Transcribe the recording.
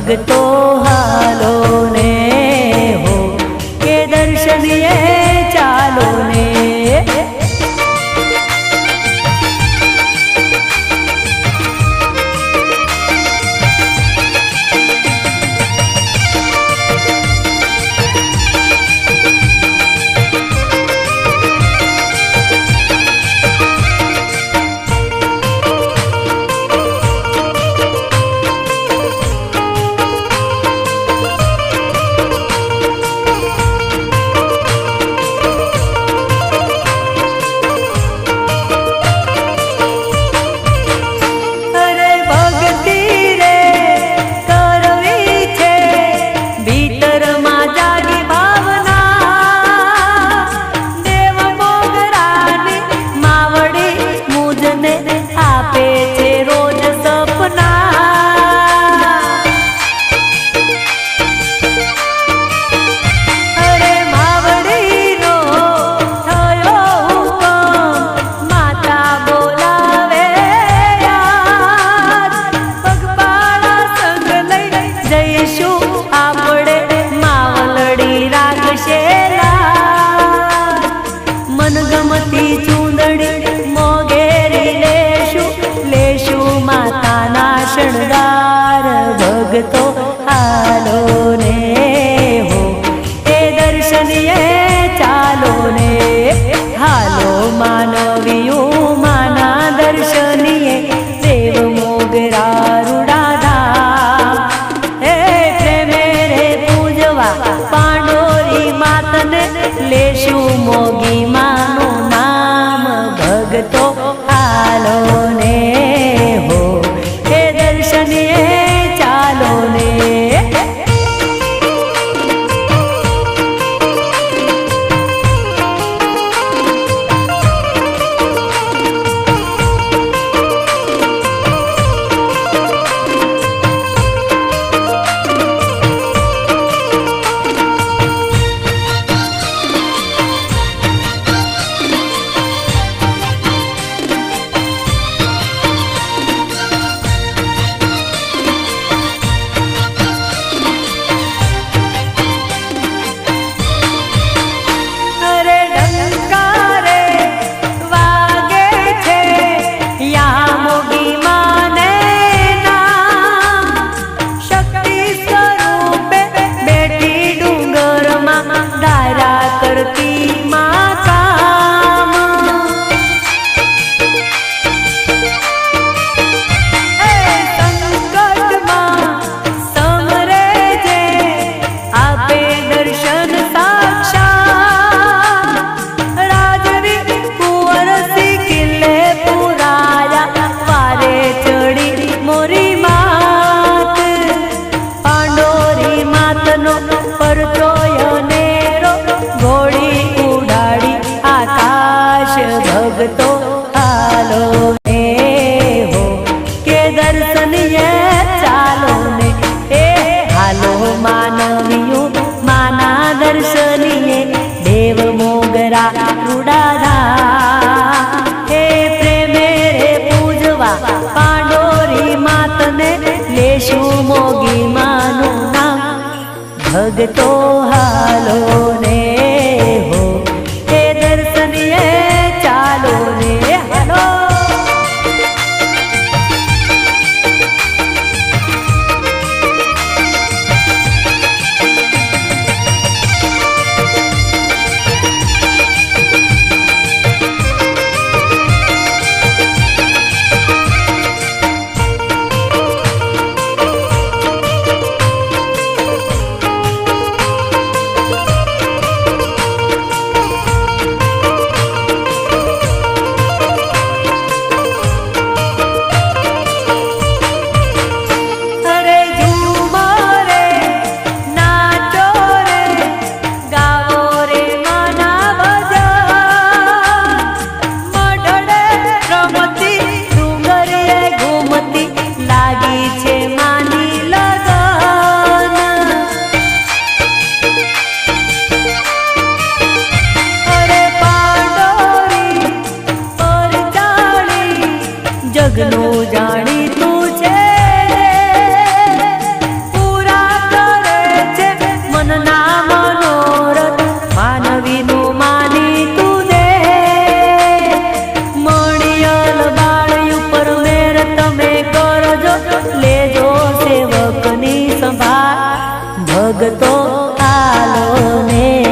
भगतो हालो ने हो के दर्शनिए चालो ने। भगतो हालो ने हो ते दर्शनिए चालो ने। हालो मानवियो माना दर्शनिए देव मोगरा रुडाधा। हे प्रेमे रे पूजवा पांडोरी मातने लेशु मोगी मानु नाम। भगतो हालो ने हो ते दर्शनिए चालो ने। भगतो हालो ने हो के दर्शनिए चालो ने। ए हालो मानवियो माना दर्शनिए देव मोगरा रुडाधा। हे प्रेमे रे पूजवा पांडोरी मातने लेशु मोगी मानु नाम। भगतो हालो ने हो के दर्शनिए चालो ने। हालो હાલો ને